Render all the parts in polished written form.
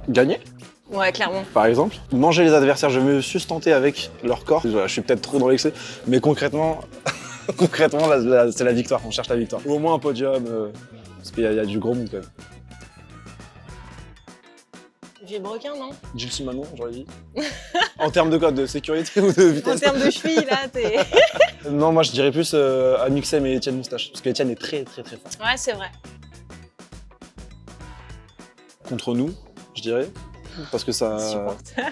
Gagner, Ouais, clairement. par exemple. Manger les adversaires, je me sustenter avec leur corps. Je suis peut-être trop dans l'excès, mais concrètement, c'est la victoire. On cherche la victoire. Ou au moins un podium, parce qu'il y a du gros monde quand même. Vilebrequin, non? Gilles Manon, j'aurais dit. En termes de quoi? De sécurité ou de vitesse? En termes de cheville, là, t'es... Non, moi je dirais plus Amixem et Étienne Moustache. Parce qu'Étienne est très très très fort. Ouais, c'est vrai. Contre nous, je dirais. Parce que ça. Supporter.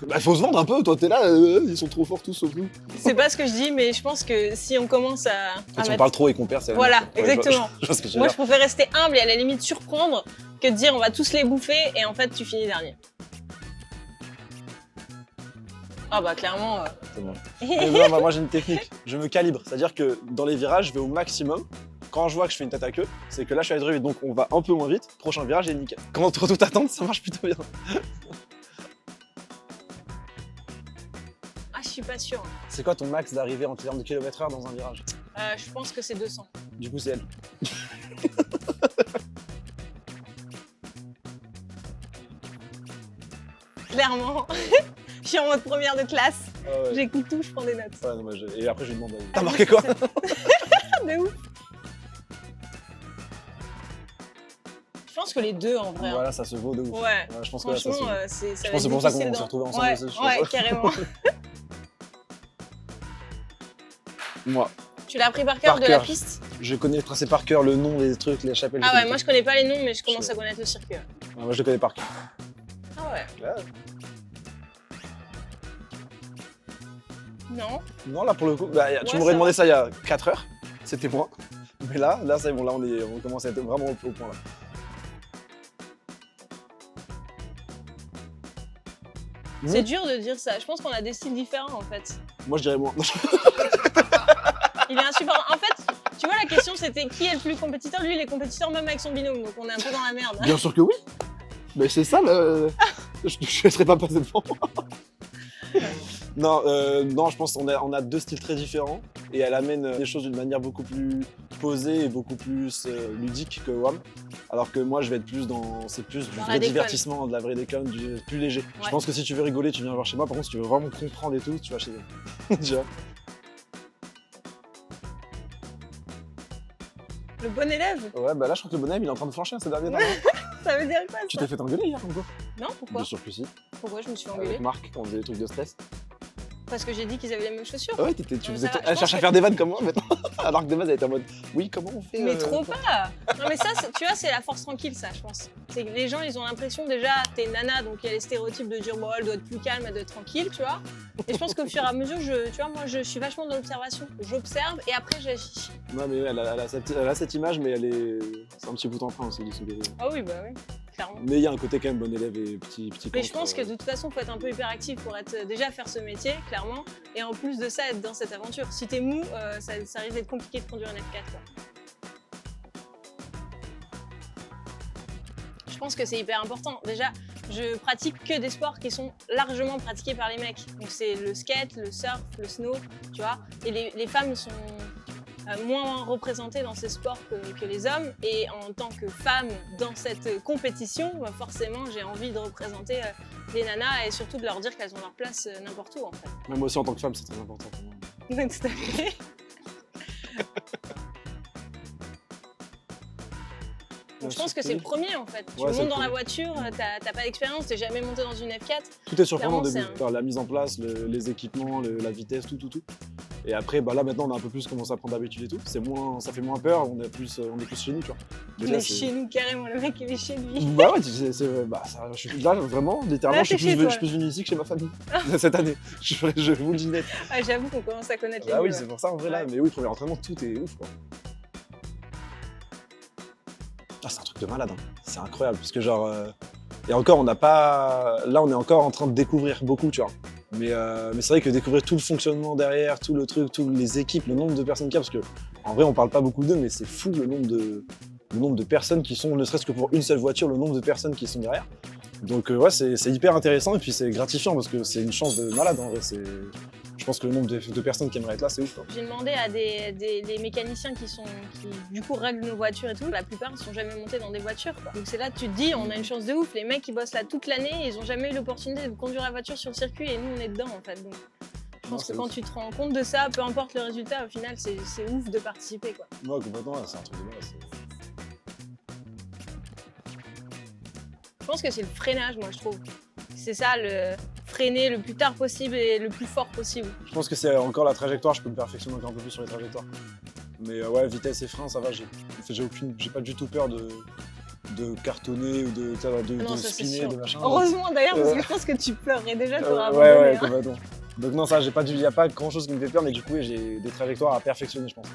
Bah, faut se vendre un peu, toi t'es là, ils sont trop forts tous sauf nous. C'est pas ce que je dis, mais je pense que si on commence à Quand on mettre... parle trop et qu'on perd, c'est la Voilà, même chose. Ouais, exactement. je vois ce que tu veux Moi, dire. je préfère rester humble et à la limite surprendre que de dire on va tous les bouffer et en fait, tu finis dernier. Ah bah clairement... C'est bon. Mais non, bah, moi j'ai une technique, je me calibre. C'est-à-dire que dans les virages, je vais au maximum. Quand je vois que je fais une tête à queue, c'est que là je suis allé trop vite, donc on va un peu moins vite. Prochain virage, et nickel. Contre toute attente, ça marche plutôt bien. Ah, je suis pas sûre. C'est quoi ton max d'arrivée en termes de km/h dans un virage? Je pense que c'est 200. Du coup, c'est elle. Clairement. Je suis en mode première de classe. Ah ouais. J'écoute tout, je prends des notes. Ouais, non, moi, et après, je lui demande t'as marqué quoi? De ouf. Je pense que les deux en vrai. Voilà, ça se vaut de ouf. Ouais. Je pense que là, ça se Franchement, vaut. ça Je va pense que c'est être pour ça qu'on difficile s'est retrouvés ensemble Ouais, aussi, je ouais, pense. carrément. Moi, Tu l'as appris par cœur Par de la cœur. piste? je connais tracé par cœur le nom des trucs, les chapelles. Ah ouais, moi je connais pas les noms, mais je commence à connaître le circuit. Moi, je le connais par cœur. Ah ouais. Ouais. Non. Non, là pour le coup, bah, tu Ouais, m'aurais ça demandé va. ça il y a 4 heures, c'était moi. Mais là c'est bon, là on commence à être vraiment au point là. C'est dur de dire ça. Je pense qu'on a des styles différents en fait. Moi je dirais moi. Il est insupportable. En fait, tu vois, la question c'était qui est le plus compétiteur? Lui, il est compétiteur même avec son binôme, donc on est un peu dans la merde. Bien sûr que oui. Mais c'est ça le. Je ne serais pas passé devant. Non, non, je pense qu'on a deux styles très différents et elle amène les choses d'une manière beaucoup plus posée et beaucoup plus ludique que WAM. Alors que moi, je vais être plus dans, c'est plus du Dans la vrai déconne. divertissement, de la vraie déconne, du plus léger. Ouais. Je pense que si tu veux rigoler, tu viens voir chez moi. Par contre, si tu veux vraiment comprendre et tout, tu vas chez eux. Tu vois. Le bon élève? Ouais, bah là, je crois que le bonhomme, il est en train de flancher ces derniers temps. Ça veut dire quoi Tu ça? t'es fait engueuler hier, encore? Non, pourquoi? Bien sûr que si. Pourquoi je me suis fait engueuler? Avec Marc, quand on faisait des trucs de stress. Parce que j'ai dit qu'ils avaient les mêmes chaussures. Ah ouais, tu Mais faisais ça va, je elle pense cherche à que- faire des vannes comme moi maintenant. Alors que de base, elle était en mode oui, comment on fait Mais trop pas! Non mais ça, tu vois, c'est la force tranquille ça, je pense. C'est que les gens, ils ont l'impression déjà, t'es une nana, donc il y a les stéréotypes de dire bon, elle doit être plus calme, elle doit être tranquille, tu vois. Et je pense qu'au fur et à mesure, tu vois, moi, je suis vachement dans l'observation. J'observe et après j'agis. Non, mais elle a cette image, mais c'est un petit bout en train aussi de se guérir. Ah oui, bah oui, clairement. Mais il y a un côté quand même bon élève et petit Mais je cancre, pense que de toute façon, faut être un peu hyperactif pour être déjà faire ce métier, clairement, et en plus de ça, être dans cette aventure. Si t'es mou, ça risque d'être compliqué de conduire un F4. Quoi. Je pense que c'est hyper important. Déjà, je pratique que des sports qui sont largement pratiqués par les mecs. Donc c'est le skate, le surf, le snow, tu vois. Et les femmes sont moins représentées dans ces sports que les hommes. Et en tant que femme dans cette compétition, bah forcément, j'ai envie de représenter les nanas et surtout de leur dire qu'elles ont leur place n'importe où en fait. Même aussi en tant que femme, c'est très important pour moi. Tout à fait. Donc, je pense que c'est le premier en fait. Tu Ouais, c'est montes le dans la premier. voiture, t'as pas d'expérience, t'es jamais monté dans une F4. Tout est surprenant au Clairement, début. c'est Enfin, la mise en place, les équipements, la vitesse, tout. Et après, bah là maintenant, on a un peu plus commencé à prendre d'habitude et tout. Ça fait moins peur, on est plus chez nous, tu vois. Il est chez nous carrément, le mec il est chez lui. Bah ouais, je suis là vraiment, littéralement, Là, je t'es chez toi. suis plus venu ici que chez ma famille cette année. Je vous le dis net. Ah, j'avoue qu'on commence à connaître les Ah oui, lieux, c'est ouais. pour ça en vrai là. Ouais. Mais oui, premier entraînement, tout est ouf quoi. Ah, c'est un truc de malade, hein. C'est incroyable parce que genre et encore on n'a pas, là on est encore en train de découvrir beaucoup, tu vois. Mais c'est vrai que découvrir tout le fonctionnement derrière, tout le truc, toutes les équipes, le nombre de personnes qu'il y a, parce que en vrai on parle pas beaucoup d'eux, mais c'est fou le nombre de personnes qui sont, ne serait-ce que pour une seule voiture, le nombre de personnes qui sont derrière. Donc ouais, c'est hyper intéressant et puis c'est gratifiant parce que c'est une chance de malade en vrai. je pense que le nombre de personnes qui aimeraient être là, c'est ouf, quoi. J'ai demandé à des mécaniciens qui du coup règlent nos voitures et tout. La plupart ne sont jamais montés dans des voitures, quoi. Donc c'est là que tu te dis, on a une chance de ouf. Les mecs qui bossent là toute l'année, ils ont jamais eu l'opportunité de conduire la voiture sur le circuit et nous on est dedans en fait. Donc je pense que quand tu te rends compte de ça, peu importe le résultat, au final c'est ouf de participer, quoi. Ouais, complètement, c'est un truc de malade. Je pense que c'est le freinage, moi je trouve. C'est ça, le freiner le plus tard possible et le plus fort possible. Je pense que c'est encore la trajectoire, je peux me perfectionner encore un peu plus sur les trajectoires. Mais ouais, vitesse et frein, ça va, j'ai pas du tout peur de cartonner ou de spinner, de machin. Heureusement d'ailleurs, parce que je pense que tu pleurerais déjà, tu aurais ouais, abandonné. complètement. Donc non, ça, il n'y a pas grand chose qui me fait peur, mais du coup, j'ai des trajectoires à perfectionner, je pense.